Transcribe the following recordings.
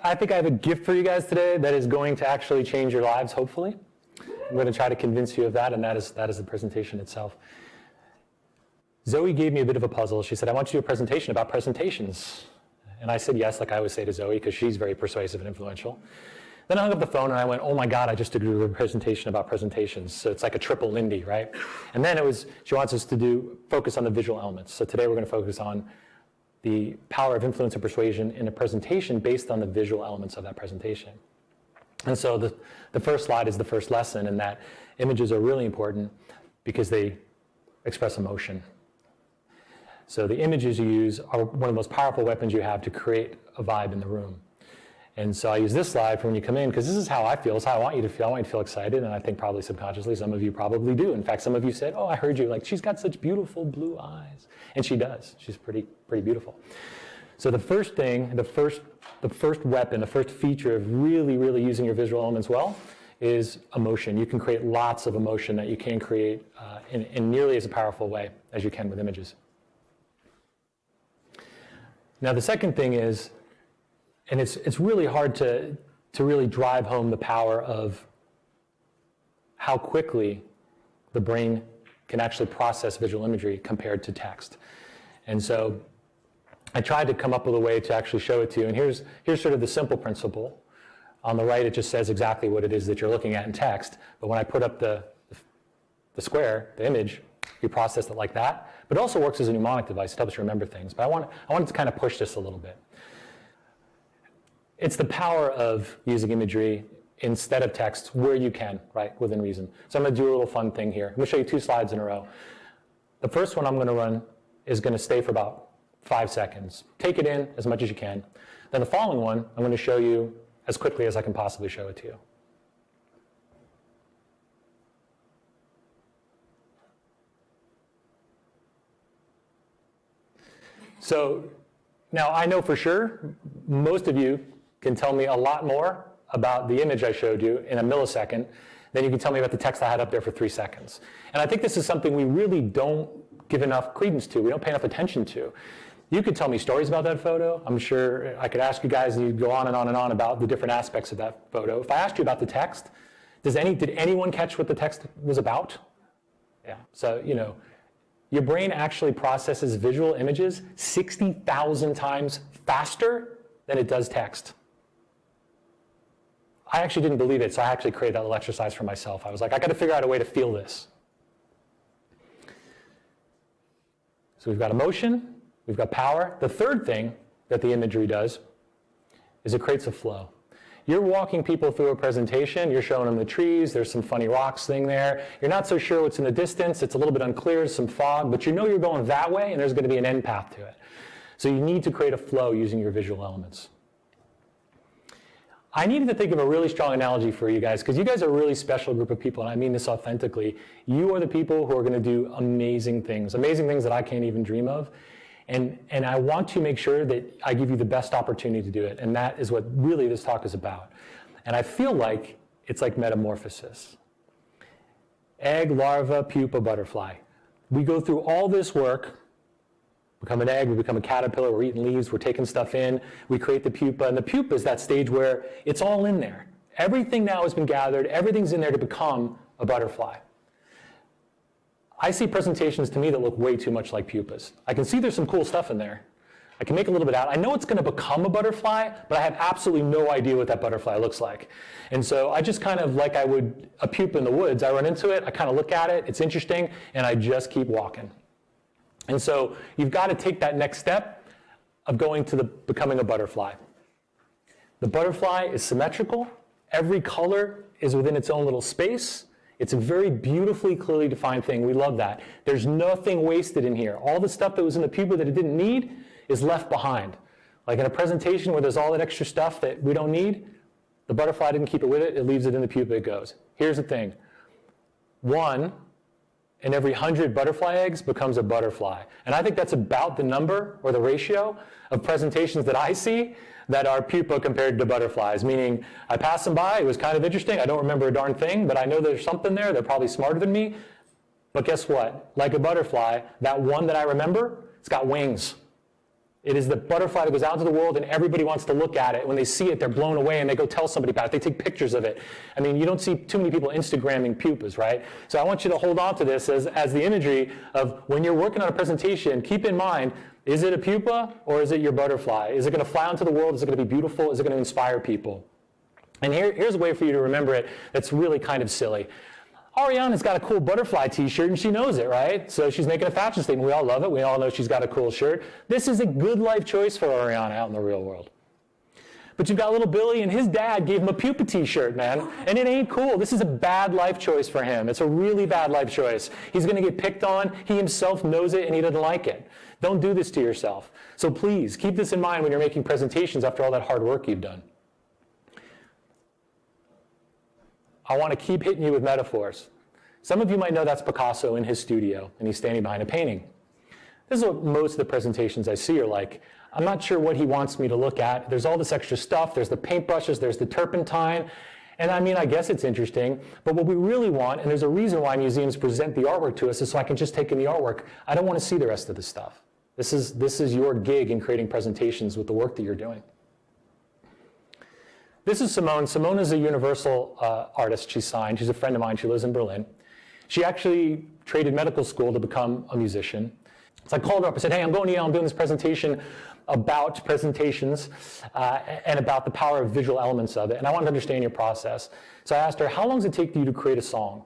I think I have a gift for you guys today that is going to actually change your lives, hopefully. I'm going to try to convince you of that, and that is the presentation itself. Zoe gave me a bit of a puzzle. She said, I want you to do a presentation about presentations. And I said yes, like I always say to Zoe, because she's very persuasive and influential. Then I hung up the phone and I went, oh my God, I just did a presentation about presentations. So it's like a triple Lindy, right? And then she wants us to focus on the visual elements. So today we're going to focus on the power of influence and persuasion in a presentation based on the visual elements of that presentation. And so the first slide is the first lesson, in that images are really important because they express emotion. So the images you use are one of the most powerful weapons you have to create a vibe in the room. And so I use this slide for when you come in, because this is how I feel. It's how I want you to feel. I want you to feel excited, and I think probably subconsciously some of you probably do. In fact, some of you said, oh, I heard you, like, she's got such beautiful blue eyes. And she does. She's pretty beautiful. So the first thing, the first weapon, the first feature of really, really using your visual elements well is emotion. You can create lots of emotion that you can create in nearly as a powerful way as you can with images. Now the second thing is, and it's really hard to really drive home the power of how quickly the brain can actually process visual imagery compared to text. And so I tried to come up with a way to actually show it to you. And here's sort of the simple principle. On the right, it just says exactly what it is that you're looking at in text. But when I put up the square, the image, you process it like that. But it also works as a mnemonic device. It helps you remember things. But I wanted to kind of push this a little bit. It's the power of using imagery instead of text where you can, right, within reason. So I'm going to do a little fun thing here. I'm going to show you 2 slides in a row. The first one I'm going to run is going to stay for about 5 seconds. Take it in as much as you can. Then the following one, I'm going to show you as quickly as I can possibly show it to you. So now I know for sure most of you can tell me a lot more about the image I showed you in a millisecond than you can tell me about the text I had up there for 3 seconds. And I think this is something we really don't give enough credence to. We don't pay enough attention to. You could tell me stories about that photo. I'm sure I could ask you guys, and you'd go on and on and on about the different aspects of that photo. If I asked you about the text, did anyone catch what the text was about? Yeah. So, your brain actually processes visual images 60,000 times faster than it does text. I actually didn't believe it, so I actually created that little exercise for myself. I was like, I got to figure out a way to feel this. So we've got emotion, we've got power. The third thing that the imagery does is it creates a flow. You're walking people through a presentation, you're showing them the trees, there's some funny rocks thing there. You're not so sure what's in the distance, it's a little bit unclear, there's some fog, but you know you're going that way and there's going to be an end path to it. So you need to create a flow using your visual elements. I needed to think of a really strong analogy for you guys, because you guys are a really special group of people, and I mean this authentically. You are the people who are going to do amazing things that I can't even dream of. And I want to make sure that I give you the best opportunity to do it, and that is what really this talk is about. And I feel like it's like metamorphosis. Egg, larva, pupa, butterfly. We go through all this work, become an egg, we become a caterpillar, we're eating leaves, we're taking stuff in, we create the pupa, and the pupa is that stage where it's all in there. Everything now has been gathered, everything's in there to become a butterfly. I see presentations to me that look way too much like pupas. I can see there's some cool stuff in there. I can make a little bit out. I know it's going to become a butterfly, but I have absolutely no idea what that butterfly looks like. And so I just kind of, like I would a pupa in the woods, I run into it, I kind of look at it, it's interesting, and I just keep walking. And so you've got to take that next step of going to becoming a butterfly. The butterfly is symmetrical. Every color is within its own little space. It's a very beautifully, clearly defined thing. We love that. There's nothing wasted in here. All the stuff that was in the pupa that it didn't need is left behind. Like in a presentation where there's all that extra stuff that we don't need, the butterfly didn't keep it with it, it leaves it in the pupa, it goes. Here's the thing. 1 in every 100 butterfly eggs becomes a butterfly. And I think that's about the number or the ratio of presentations that I see that are pupa compared to butterflies, meaning I passed them by, it was kind of interesting, I don't remember a darn thing, but I know there's something there, they're probably smarter than me. But guess what? Like a butterfly, that one that I remember, it's got wings. It is the butterfly that goes out into the world and everybody wants to look at it. When they see it, they're blown away and they go tell somebody about it. They take pictures of it. I mean, you don't see too many people Instagramming pupas, right? So I want you to hold on to this as the imagery of when you're working on a presentation, keep in mind, is it a pupa or is it your butterfly? Is it going to fly out into the world? Is it going to be beautiful? Is it going to inspire people? And here's a way for you to remember it that's really kind of silly. Ariana's got a cool butterfly t-shirt and she knows it, right? So she's making a fashion statement. We all love it. We all know she's got a cool shirt. This is a good life choice for Ariana out in the real world. But you've got little Billy and his dad gave him a pupa t-shirt, man. And it ain't cool. This is a bad life choice for him. It's a really bad life choice. He's going to get picked on. He himself knows it and he doesn't like it. Don't do this to yourself. So please keep this in mind when you're making presentations after all that hard work you've done. I want to keep hitting you with metaphors. Some of you might know that's Picasso in his studio, and he's standing behind a painting. This is what most of the presentations I see are like. I'm not sure what he wants me to look at. There's all this extra stuff. There's the paintbrushes. There's the turpentine. And I mean, I guess it's interesting, but what we really want, and there's a reason why museums present the artwork to us, is so I can just take in the artwork. I don't want to see the rest of the stuff. This is your gig in creating presentations with the work that you're doing. This is Simone. Simone is a Universal artist. She's signed. She's a friend of mine. She lives in Berlin. She actually traded medical school to become a musician. So I called her up and said, hey, I'm going to Yale. I'm doing this presentation about presentations and about the power of visual elements of it. And I wanted to understand your process. So I asked her, how long does it take you to create a song?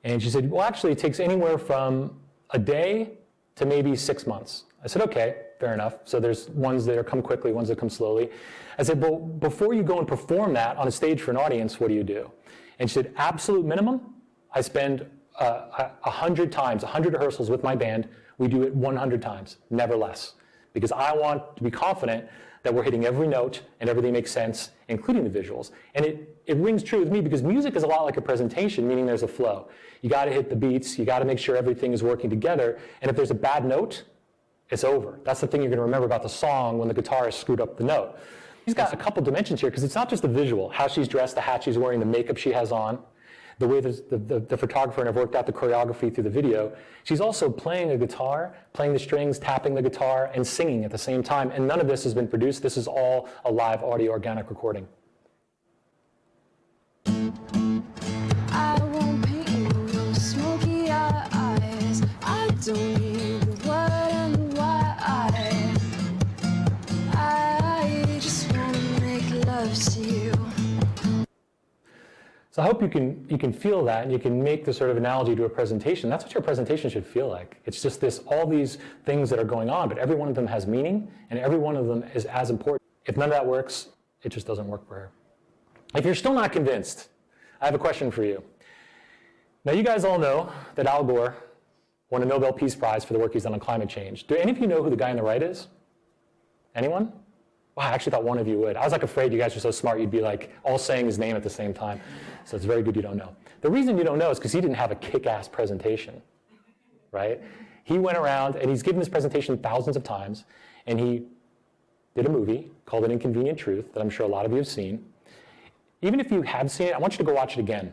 And she said, well, actually, it takes anywhere from a day to maybe 6 months. I said, okay, fair enough. So there's ones that come quickly, ones that come slowly. I said, well, before you go and perform that on a stage for an audience, what do you do? And she said, absolute minimum, I spend 100 times, 100 rehearsals with my band. We do it 100 times, never less. Because I want to be confident that we're hitting every note and everything makes sense, including the visuals. And it rings true with me because music is a lot like a presentation, meaning there's a flow. You got to hit the beats. You got to make sure everything is working together. And if there's a bad note, it's over. That's the thing you're going to remember about the song when the guitarist screwed up the note. She's got a couple dimensions here because it's not just the visual, how she's dressed, the hat she's wearing, the makeup she has on, the way the photographer and have worked out the choreography through the video. She's also playing a guitar, playing the strings, tapping the guitar, and singing at the same time. And none of this has been produced. This is all a live audio organic recording. I won't paint you with smoky eyes. I don't need the what and why. I just want to make love to you. So I hope you can feel that and you can make the sort of analogy to a presentation. That's what your presentation should feel like. It's just all these things that are going on, but every one of them has meaning and every one of them is as important. If none of that works, it just doesn't work for her. If you're still not convinced, I have a question for you. Now you guys all know that Al Gore won a Nobel Peace Prize for the work he's done on climate change. Do any of you know who the guy on the right is? Anyone? Wow, I actually thought one of you would. I was like afraid you guys are so smart you'd be like all saying his name at the same time. So it's very good you don't know. The reason you don't know is because he didn't have a kick-ass presentation, right? He went around and he's given this presentation thousands of times and he did a movie called An Inconvenient Truth that I'm sure a lot of you have seen. Even if you have seen it, I want you to go watch it again.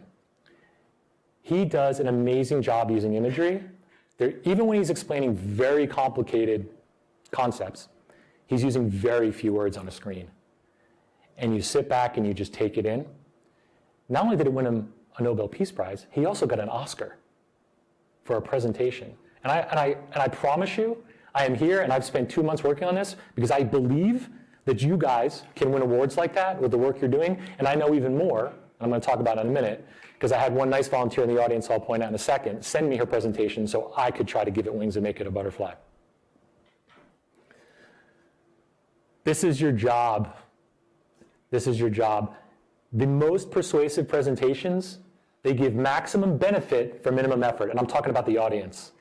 He does an amazing job using imagery. Even when he's explaining very complicated concepts, he's using very few words on a screen. And you sit back and you just take it in. Not only did it win him a Nobel Peace Prize, he also got an Oscar for a presentation. And I promise you, I am here and I've spent 2 months working on this because I believe that you guys can win awards like that with the work you're doing. And I know even more, and I'm going to talk about it in a minute, because I had one nice volunteer in the audience I'll point out in a second, send me her presentation so I could try to give it wings and make it a butterfly. This is your job. This is your job. The most persuasive presentations, they give maximum benefit for minimum effort. And I'm talking about the audience.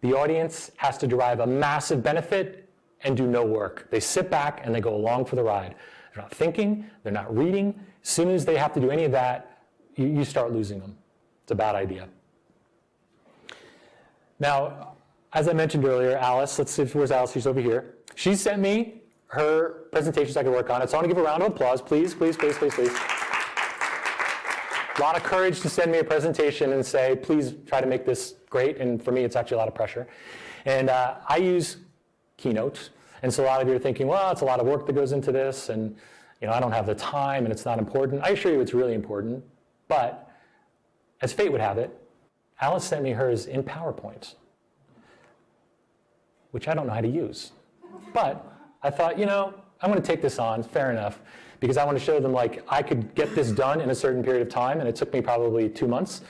The audience has to derive a massive benefit and do no work. They sit back and they go along for the ride. They're not thinking, they're not reading. As soon as they have to do any of that, you start losing them. It's a bad idea. Now, as I mentioned earlier, Alice, let's see if where's Alice, she's over here. She sent me her presentations I could work on it. So I want to give a round of applause, please, please, please, please, please. A lot of courage to send me a presentation and say, please try to make this great. And for me, it's actually a lot of pressure. And I use Keynote. And so a lot of you are thinking, well, it's a lot of work that goes into this, and I don't have the time, and it's not important. I assure you it's really important, but as fate would have it, Alice sent me hers in PowerPoint, which I don't know how to use. But I thought, I'm going to take this on, fair enough, because I want to show them I could get this done in a certain period of time, and it took me probably 2 months.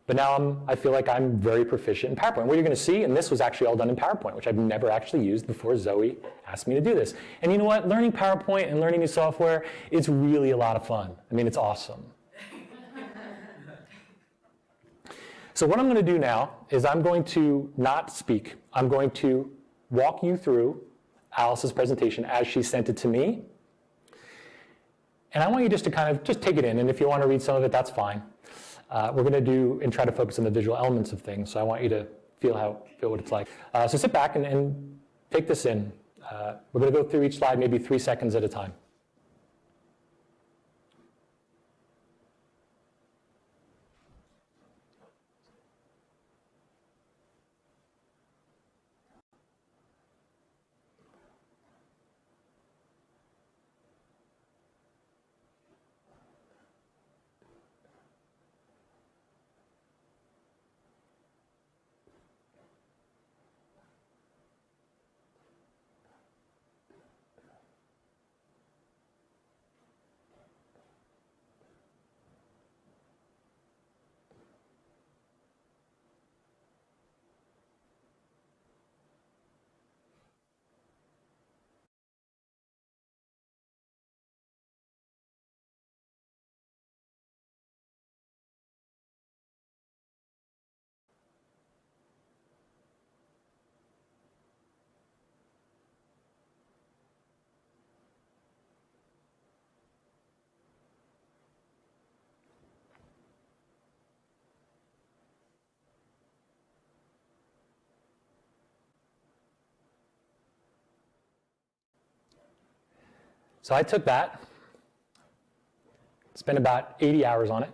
But now I feel like I'm very proficient in PowerPoint. What you're going to see, and this was actually all done in PowerPoint, which I've never actually used before Zoe asked me to do this. And you know what? Learning PowerPoint and learning new software, it's really a lot of fun. I mean, it's awesome. So what I'm going to do now is I'm going to not speak. I'm going to walk you through Alice's presentation as she sent it to me. And I want you just to kind of just take it in. And if you want to read some of it, that's fine. We're going to do and try to focus on the visual elements of things. So I want you to feel what it's like. So sit back and take this in. We're going to go through each slide maybe 3 seconds at a time. So I took that, spent about 80 hours on it,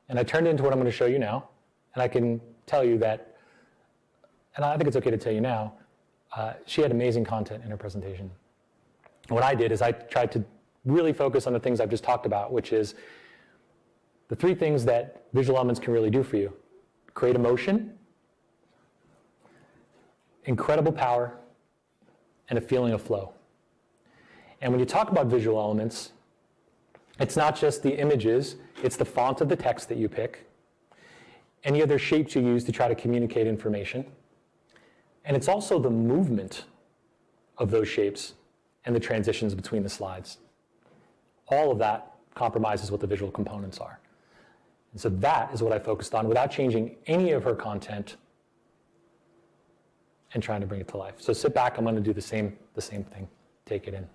and I turned it into what I'm going to show you now. And I can tell you that, and I think it's okay to tell you now, she had amazing content in her presentation. And what I did is I tried to really focus on the things I've just talked about, which is the 3 things that visual elements can really do for you. Create emotion, incredible power, and a feeling of flow. And when you talk about visual elements, it's not just the images, it's the font of the text that you pick, any other shapes you use to try to communicate information, and it's also the movement of those shapes and the transitions between the slides. All of that compromises what the visual components are. And so that is what I focused on without changing any of her content and trying to bring it to life. So sit back, I'm going to do the same thing. Take it in.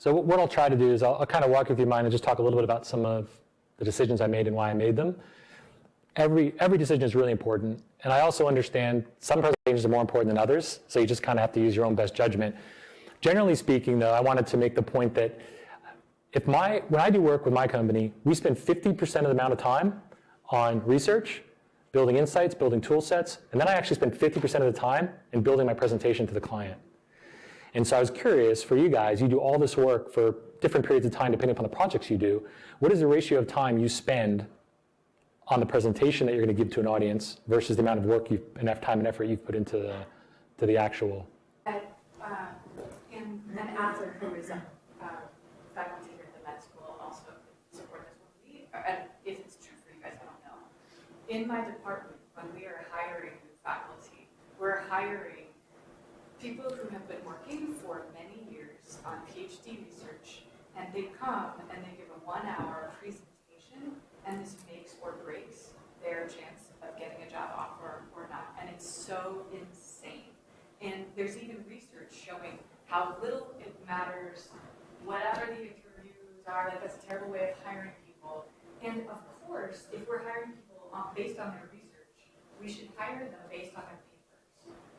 So what I'll try to do is I'll kind of walk you through mine and just talk a little bit about some of the decisions I made and why I made them. Every decision is really important, and I also understand some presentations are more important than others, so you just kind of have to use your own best judgment. Generally speaking, though, I wanted to make the point that when I do work with my company, we spend 50% of the amount of time on research, building insights, building tool sets, and then I actually spend 50% of the time in building my presentation to the client. And so I was curious, for you guys, you do all this work for different periods of time depending upon the projects you do. What is the ratio of time you spend on the presentation that you're going to give to an audience versus the amount of work enough time and effort you've put into the actual? And an author who is a faculty here at the med school also support this with me. And if it's true for you guys, I don't know. In my department, when we are hiring new faculty, we're hiring people who have been working for many years on PhD research, and they come and they give a 1-hour presentation, and this makes or breaks their chance of getting a job offer or not. And it's so insane. And there's even research showing how little it matters, whatever the interviews are, like that's a terrible way of hiring people. And of course, if we're hiring people based on their research, we should hire them based on their papers.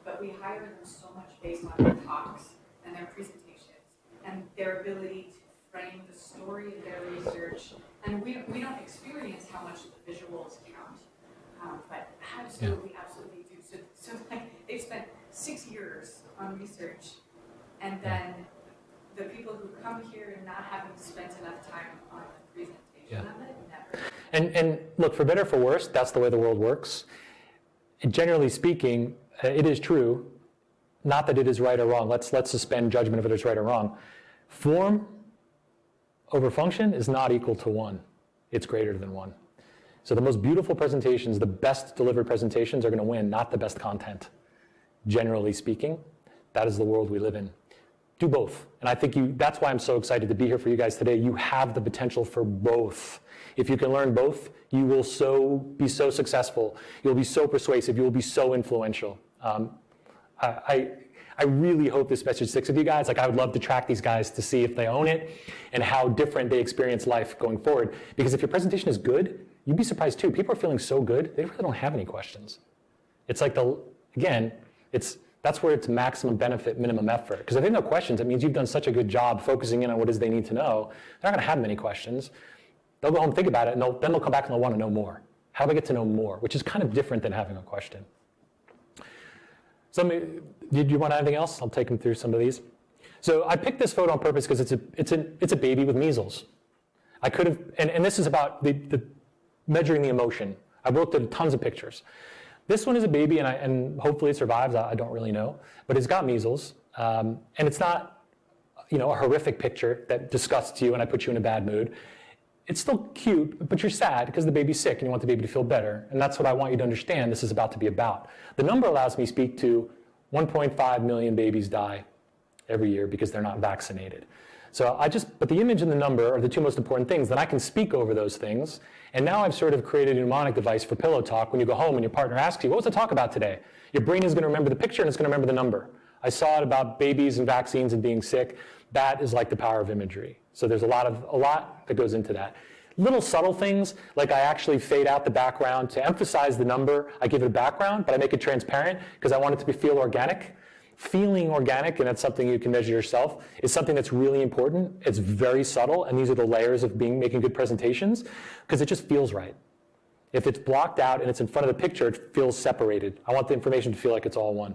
But we hire them so much based on their talks and their presentations and their ability to frame the story of their research. And we don't experience how much the visuals count, but absolutely do. So like they've spent 6 years on research, and then the people who come here and not having spent enough time on the presentation of it, never. And look, for better or for worse, that's the way the world works. And generally speaking, it is true, not that it is right or wrong. Let's suspend judgment of it as right or wrong. Form over function is not equal to 1. It's greater than 1. So the most beautiful presentations, the best delivered presentations are going to win, not the best content. Generally speaking, that is the world we live in. Do both. And I think that's why I'm so excited to be here for you guys today. You have the potential for both. If you can learn both, you will be so successful. You'll be so persuasive. You will be so influential. I really hope this message sticks with you guys. Like, I would love to track these guys to see if they own it and how different they experience life going forward. Because if your presentation is good, you'd be surprised too. People are feeling so good, they really don't have any questions. It's like that's where it's maximum benefit, minimum effort. Because if they have no questions, it means you've done such a good job focusing in on what it is they need to know. They're not going to have many questions. They'll go home and think about it, and then they'll come back and they'll want to know more. How do I get to know more? Which is kind of different than having a question. So, did you want anything else? I'll take them through some of these. So I picked this photo on purpose because it's a baby with measles. I could have, and this is about the measuring the emotion. I've looked at tons of pictures. This one is a baby, and hopefully it survives. I don't really know, but it's got measles, and it's not, a horrific picture that disgusts you and I put you in a bad mood. It's still cute, but you're sad because the baby's sick and you want the baby to feel better, and that's what I want you to understand this is about to be about. The number allows me to speak to 1.5 million babies die every year because they're not vaccinated. So but the image and the number are the two most important things. Then I can speak over those things. And now I've sort of created a mnemonic device for pillow talk. When you go home and your partner asks you, what was the talk about today? Your brain is going to remember the picture and it's going to remember the number. I saw it about babies and vaccines and being sick. That is like the power of imagery. So there's a lot that goes into that. Little subtle things, like I actually fade out the background to emphasize the number. I give it a background, but I make it transparent because I want it to feel organic. Feeling organic, and that's something you can measure yourself, is something that's really important. It's very subtle, and these are the layers of making good presentations, because it just feels right. If it's blocked out and it's in front of the picture, it feels separated. I want the information to feel like it's all one.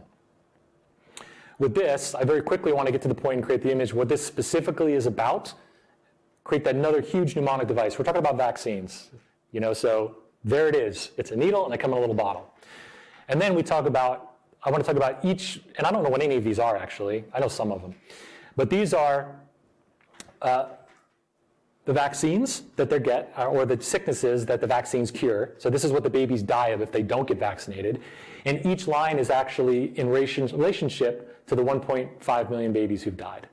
With this, I very quickly want to get to the point and create the image. What this specifically is about, create that another huge mnemonic device. We're talking about vaccines, so there it is. It's a needle, and they come in a little bottle. And then I want to talk about each, and I don't know what any of these are actually. I know some of them. But these are the vaccines that they get, or the sicknesses that the vaccines cure. So this is what the babies die of if they don't get vaccinated. And each line is actually in relationship to the 1.5 million babies who've died.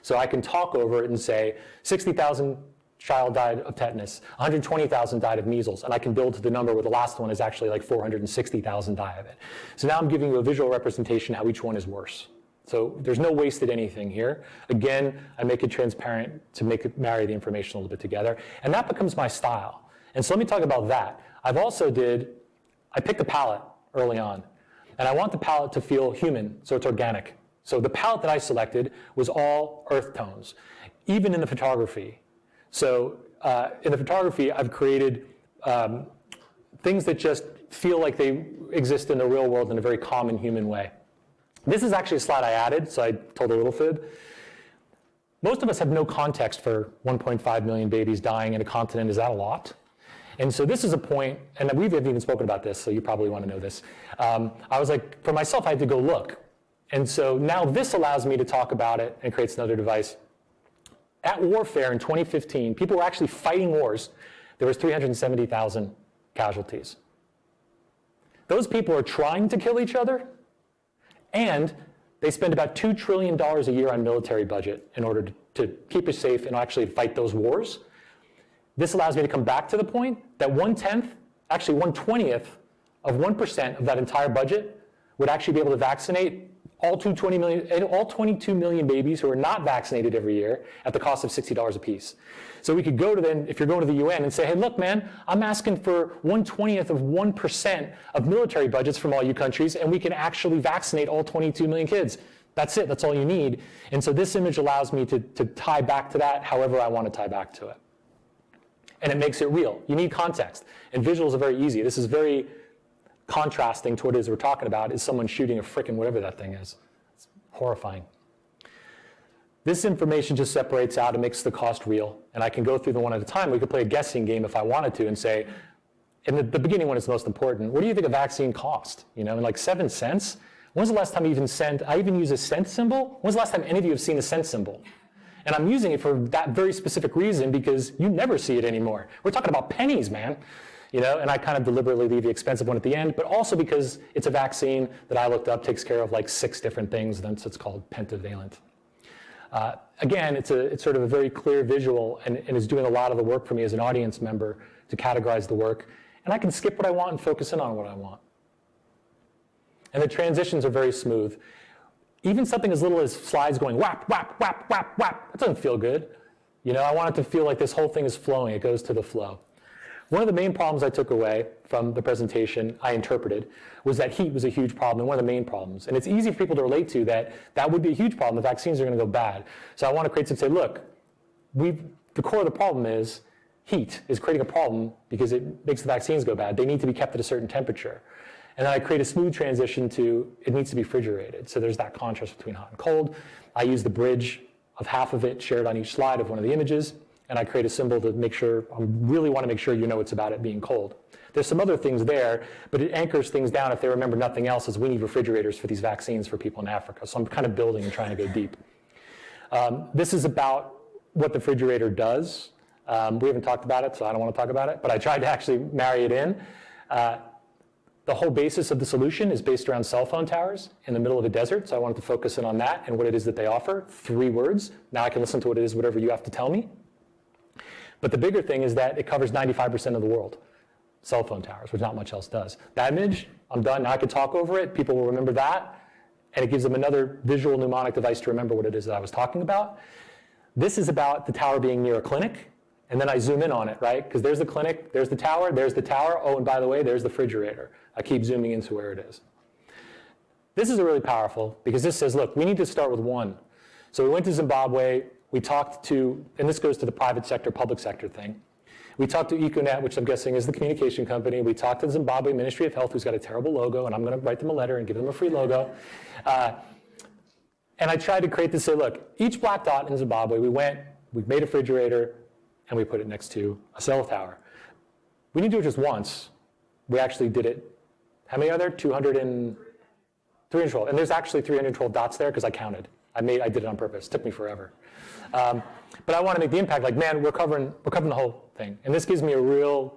So I can talk over it and say 60,000 child died of tetanus, 120,000 died of measles, and I can build to the number where the last one is actually like 460,000 die of it. So now I'm giving you a visual representation how each one is worse. So there's no wasted anything here. Again, I make it transparent to marry the information a little bit together. And that becomes my style. And so let me talk about that. I picked a palette early on. And I want the palette to feel human, so it's organic. So the palette that I selected was all earth tones, even in the photography. So in the photography, I've created things that just feel like they exist in the real world in a very common human way. This is actually a slide I added, so I told a little fib. Most of us have no context for 1.5 million babies dying in a continent. Is that a lot? And so this is a point, and we haven't even spoken about this, so you probably want to know this. I was like, for myself, I had to go look. And so now this allows me to talk about it and creates another device. At warfare in 2015, people were actually fighting wars. There was 370,000 casualties. Those people are trying to kill each other, and they spend about $2 trillion a year on military budget in order to keep us safe and actually fight those wars. This allows me to come back to the point that 1/10, actually 1/20th of 1% of that entire budget would actually be able to vaccinate all 22 million babies who are not vaccinated every year at the cost of $60 a piece. So we could go to then, if you're going to the UN and say, hey, look, man, I'm asking for 1/20th of 1% of military budgets from all you countries, and we can actually vaccinate all 22 million kids. That's it. That's all you need. And so this image allows me to tie back to that however I want to tie back to it. And it makes it real. You need context. And visuals are very easy. This is very contrasting to what it is we're talking about, is someone shooting a frickin' whatever that thing is. It's horrifying. This information just separates out and makes the cost real. And I can go through them one at a time. We could play a guessing game if I wanted to and say, in the beginning one is most important, what do you think a vaccine cost? You know, like 7 cents? When's the last time you I even use a cent symbol? When's the last time any of you have seen a cent symbol? And I'm using it for that very specific reason because you never see it anymore. We're talking about pennies, man. You know, and I kind of deliberately leave the expensive one at the end, but also because it's a vaccine that I looked up, takes care of like 6 different things, and so it's called pentavalent. Again, it's sort of a very clear visual and is doing a lot of the work for me as an audience member to categorize the work. And I can skip what I want and focus in on what I want. And the transitions are very smooth. Even something as little as slides going whap, whap, whap, whap, whap, that doesn't feel good. You know, I want it to feel like this whole thing is flowing. It goes to the flow. One of the main problems I took away from the presentation, I interpreted, was that heat was a huge problem and one of the main problems. And it's easy for people to relate to that would be a huge problem. The vaccines are going to go bad. So I want to create some say, look, the core of the problem is heat is creating a problem because it makes the vaccines go bad. They need to be kept at a certain temperature. And then I create a smooth transition to it needs to be refrigerated. So there's that contrast between hot and cold. I use the bridge of half of it shared on each slide of one of the images. And I create a symbol to make sure, I really want to make sure you know it's about it being cold. There's some other things there, but it anchors things down if they remember nothing else, is we need refrigerators for these vaccines for people in Africa. So I'm kind of building and trying to go deep. This is about what the refrigerator does. We haven't talked about it, so I don't want to talk about it, but I tried to actually marry it in. The whole basis of the solution is based around cell phone towers in the middle of a desert, so I wanted to focus in on that and what it is that they offer. 3 words. Now I can listen to what it is, whatever you have to tell me. But the bigger thing is that it covers 95% of the world, cell phone towers, which not much else does. That image, I'm done. Now I can talk over it. People will remember that. And it gives them another visual mnemonic device to remember what it is that I was talking about. This is about the tower being near a clinic. And then I zoom in on it, right? Because there's the clinic, there's the tower, Oh, and by the way, there's the refrigerator. I keep zooming into where it is. This is really powerful because this says, look, we need to start with 1. So we went to Zimbabwe. We talked to, and this goes to the private sector, public sector thing. We talked to Econet, which I'm guessing is the communication company. We talked to the Zimbabwe Ministry of Health, who's got a terrible logo, and I'm going to write them a letter and give them a free logo. And I tried to create this, say, look, each black dot in Zimbabwe, we made a refrigerator, and we put it next to a cell tower. We didn't do it just once. We actually did it, how many are there? 312. And there's actually 312 dots there because I counted. I did it on purpose. It took me forever. But I want to make the impact like, man, we're covering the whole thing. And this gives me a real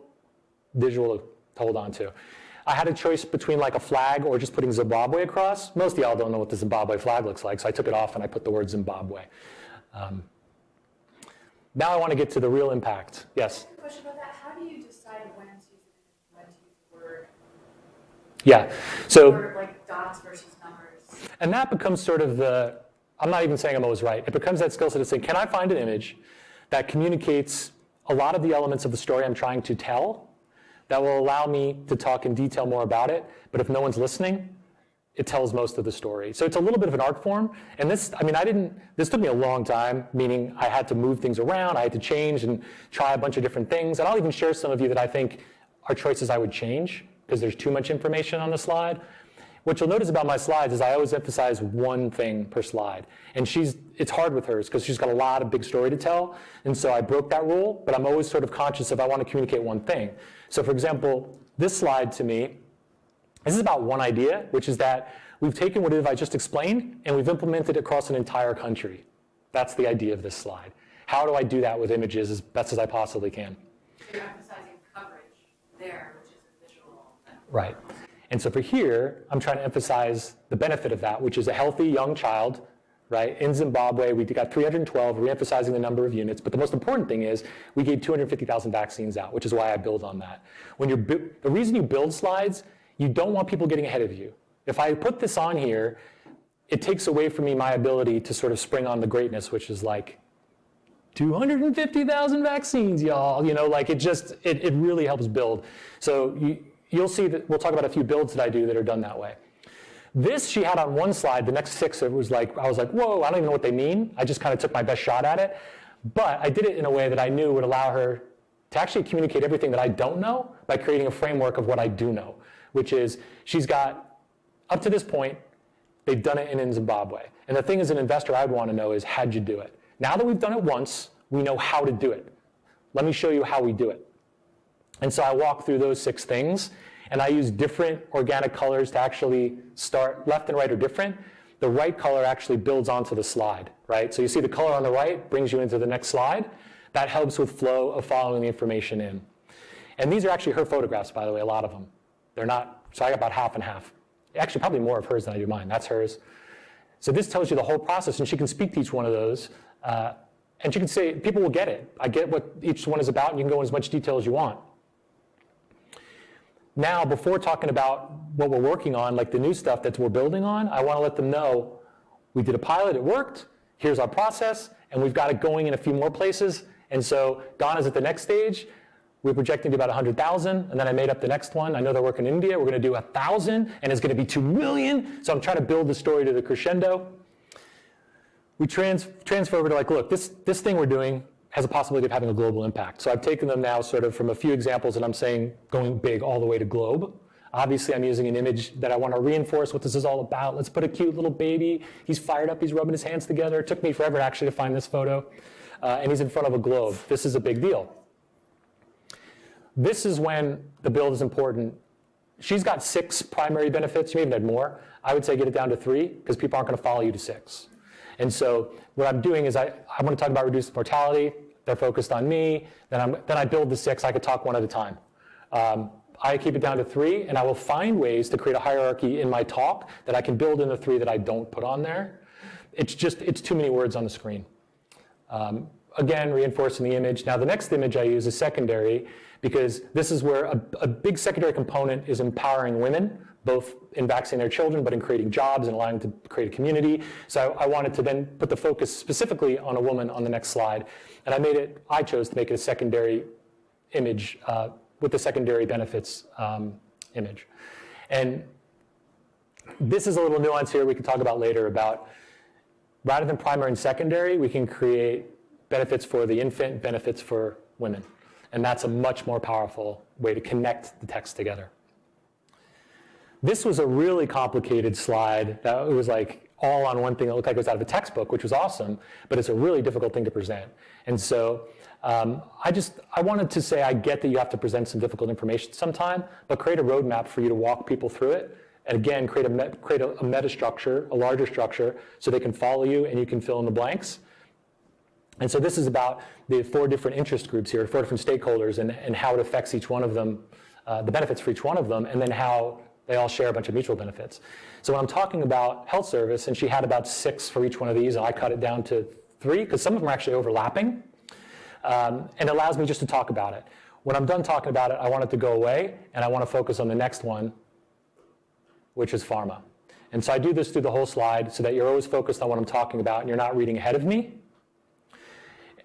visual to hold on to. I had a choice between like a flag or just putting Zimbabwe across. Most of y'all don't know what the Zimbabwe flag looks like, so I took it off and I put the word Zimbabwe. Now I want to get to the real impact. Yes? A question about that. How do you decide when to use it and when to use the word? Yeah. So Or like dots versus numbers? And that becomes sort of I'm not even saying I'm always right. It becomes that skill set of saying, can I find an image that communicates a lot of the elements of the story I'm trying to tell that will allow me to talk in detail more about it, but if no one's listening, it tells most of the story. So it's a little bit of an art form. And this took me a long time, meaning I had to move things around, I had to change and try a bunch of different things. And I'll even share some of you that I think are choices I would change because there's too much information on the slide. What you'll notice about my slides is I always emphasize one thing per slide. And it's hard with hers because she's got a lot of big story to tell. And so I broke that rule, but I'm always sort of conscious of I want to communicate one thing. So for example, this slide to me, this is about one idea, which is that we've taken what I just explained and we've implemented it across an entire country. That's the idea of this slide. How do I do that with images as best as I possibly can? You're emphasizing coverage there, which is a visual. Right. And so for here, I'm trying to emphasize the benefit of that, which is a healthy young child, right? In Zimbabwe, we got 312, re-emphasizing the number of units. But the most important thing is we gave 250,000 vaccines out, which is why I build on that. The reason you build slides, you don't want people getting ahead of you. If I put this on here, it takes away from me my ability to sort of spring on the greatness, which is like 250,000 vaccines, y'all. It really helps build. So you'll see that we'll talk about a few builds that I do that are done that way. This she had on one slide, the next 6, I was like, whoa, I don't even know what they mean. I just kind of took my best shot at it. But I did it in a way that I knew would allow her to actually communicate everything that I don't know by creating a framework of what I do know, which is she's got, up to this point, they've done it in Zimbabwe. And the thing as an investor I'd want to know is, how'd you do it? Now that we've done it once, we know how to do it. Let me show you how we do it. And so I walk through those 6 things, and I use different organic colors to actually start. Left and right are different. The right color actually builds onto the slide, right? So you see the color on the right brings you into the next slide. That helps with flow of following the information in. And these are actually her photographs, by the way, a lot of them. They're not, so I got about half and half. Actually, probably more of hers than I do mine. That's hers. So this tells you the whole process, and she can speak to each one of those. And she can say, people will get it. I get what each one is about, and you can go in as much detail as you want. Now, before talking about what we're working on, like the new stuff that we're building on, I want to let them know we did a pilot, it worked, here's our process, and we've got it going in a few more places. And so Donna's at the next stage. We're projecting to about 100,000, and then I made up the next one. I know they're working in India. We're going to do 1,000, and it's going to be 2 million. So I'm trying to build the story to the crescendo. We transfer over to like, look, this thing we're doing has a possibility of having a global impact. So I've taken them now sort of from a few examples and I'm saying going big all the way to globe. Obviously, I'm using an image that I want to reinforce what this is all about. Let's put a cute little baby. He's fired up. He's rubbing his hands together. It took me forever actually to find this photo. And he's in front of a globe. This is a big deal. This is when the build is important. She's got 6 primary benefits. You may even had more. I would say get it down to 3 because people aren't going to follow you to 6. And so what I'm doing is I want to talk about reduced mortality. They're focused on me. Then I build the 6. I could talk one at a time. I keep it down to 3, and I will find ways to create a hierarchy in my talk that I can build in the 3 that I don't put on there. It's too many words on the screen. Again, reinforcing the image. Now the next image I use is secondary because this is where a big secondary component is empowering women, both in vaccinating their children, but in creating jobs and allowing them to create a community. So I wanted to then put the focus specifically on a woman on the next slide. And I chose to make it a secondary image with the secondary benefits image. And this is a little nuance here we can talk about later about rather than primary and secondary, we can create benefits for the infant, benefits for women. And that's a much more powerful way to connect the text together. This was a really complicated slide that it was like all on one thing that looked like it was out of a textbook, which was awesome, but it's a really difficult thing to present. And so I wanted to say I get that you have to present some difficult information sometime, but create a roadmap for you to walk people through it. And again, create a meta structure, a larger structure, so they can follow you and you can fill in the blanks. And so this is about the 4 different interest groups here, 4 different stakeholders, and how it affects each one of them, the benefits for each one of them, and then how they all share a bunch of mutual benefits. So when I'm talking about health service, and she had about 6 for each one of these, and I cut it down to 3, because some of them are actually overlapping, and it allows me just to talk about it. When I'm done talking about it, I want it to go away, and I want to focus on the next one, which is pharma. And so I do this through the whole slide so that you're always focused on what I'm talking about and you're not reading ahead of me.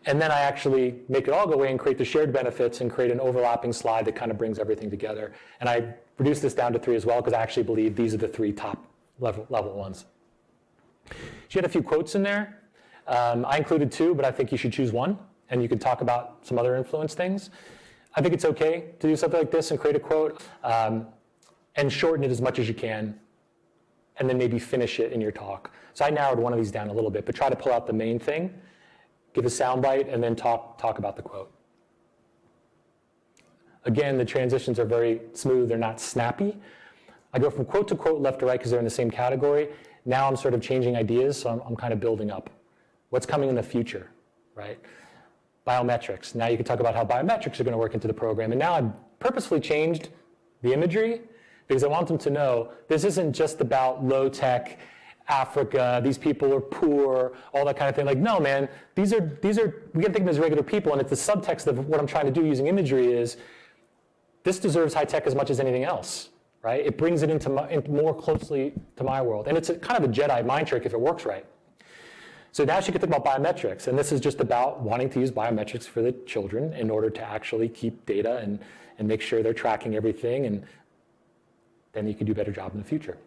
And then I actually make it all go away and create the shared benefits and create an overlapping slide that kind of brings everything together. And I reduce this down to 3 as well because I actually believe these are the 3 top level ones. She had a few quotes in there. I included 2, but I think you should choose 1. And you can talk about some other influence things. I think it's okay to do something like this and create a quote and shorten it as much as you can and then maybe finish it in your talk. So I narrowed one of these down a little bit, but try to pull out the main thing, give a soundbite, and then talk about the quote. Again, the transitions are very smooth. They're not snappy. I go from quote to quote, left to right, because they're in the same category. Now I'm sort of changing ideas, so I'm kind of building up. What's coming in the future, right? Biometrics. Now you can talk about how biometrics are going to work into the program. And now I've purposefully changed the imagery because I want them to know this isn't just about low-tech Africa, these people are poor, all that kind of thing. Like, no, man, these are we got to think of them as regular people, and it's the subtext of what I'm trying to do using imagery is this deserves high tech as much as anything else, right? It brings it into more closely to my world. And it's kind of a Jedi mind trick if it works right. So now she can think about biometrics, and this is just about wanting to use biometrics for the children in order to actually keep data and make sure they're tracking everything, and then you can do a better job in the future.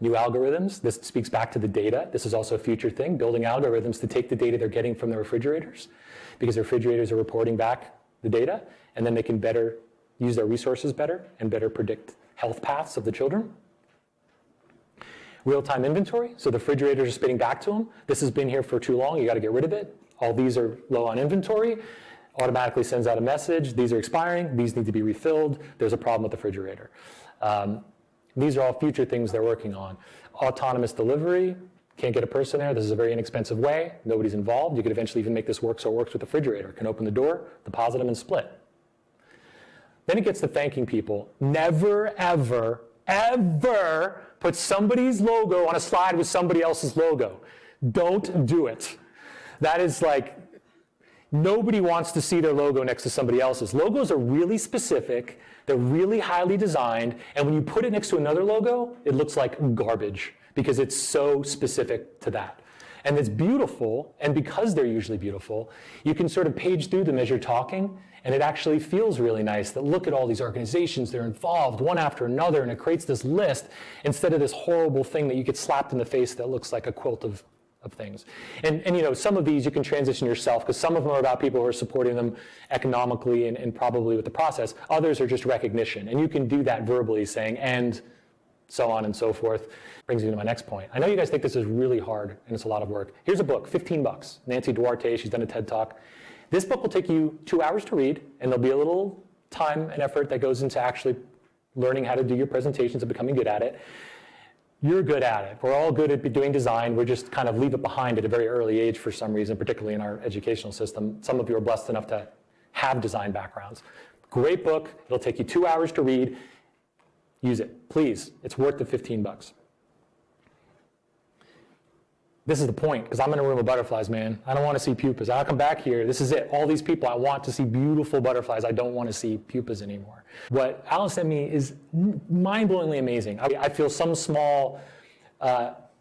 New algorithms, this speaks back to the data. This is also a future thing, building algorithms to take the data they're getting from the refrigerators, because the refrigerators are reporting back the data, and then they can better use their resources better and better predict health paths of the children. Real-time inventory, so the refrigerators are spitting back to them. This has been here for too long, you got to get rid of it. All these are low on inventory. Automatically sends out a message, these are expiring, these need to be refilled, there's a problem with the refrigerator. These are all future things they're working on. Autonomous delivery, can't get a person there, this is a very inexpensive way, nobody's involved. You could eventually even make this work so it works with the refrigerator. Can open the door, deposit them, and split. Then it gets to thanking people. Never, ever, ever put somebody's logo on a slide with somebody else's logo. Don't do it. That is like, nobody wants to see their logo next to somebody else's. Logos are really specific, they're really highly designed, and when you put it next to another logo, it looks like garbage because it's so specific to that. And it's beautiful, and because they're usually beautiful, you can sort of page through them as you're talking, and it actually feels really nice that look at all these organizations, they're involved one after another, and it creates this list instead of this horrible thing that you get slapped in the face that looks like a quilt of things. And you know, some of these you can transition yourself because some of them are about people who are supporting them economically and probably with the process. Others are just recognition. And you can do that verbally saying, and so on and so forth. Brings me to my next point. I know you guys think this is really hard and it's a lot of work. Here's a book, $15. Nancy Duarte, she's done a TED Talk. This book will take you 2 hours to read, and there'll be a little time and effort that goes into actually learning how to do your presentations and becoming good at it. You're good at it. We're all good at doing design. We just kind of leave it behind at a very early age for some reason, particularly in our educational system. Some of you are blessed enough to have design backgrounds. Great book. It'll take you 2 hours to read. Use it, please. It's worth the $15. This is the point, because I'm in a room of butterflies, man. I don't want to see pupas. I'll come back here. This is it. All these people, I want to see beautiful butterflies. I don't want to see pupas anymore. What Alice sent me is mind-blowingly amazing. I feel some small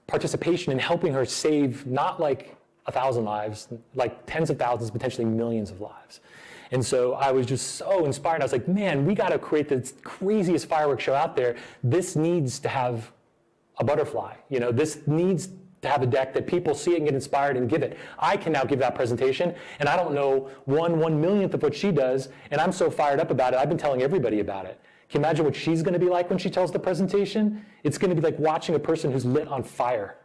participation in helping her save not like 1,000 lives, like tens of thousands, potentially millions of lives. And so I was just so inspired. I was like, man, we got to create the craziest fireworks show out there. This needs to have a butterfly. You know, this needs to have a deck that people see it and get inspired and give it. I can now give that presentation, and I don't know 1/1,000,000th of what she does, and I'm so fired up about it. I've been telling everybody about it. Can you imagine what she's going to be like when she tells the presentation? It's going to be like watching a person who's lit on fire.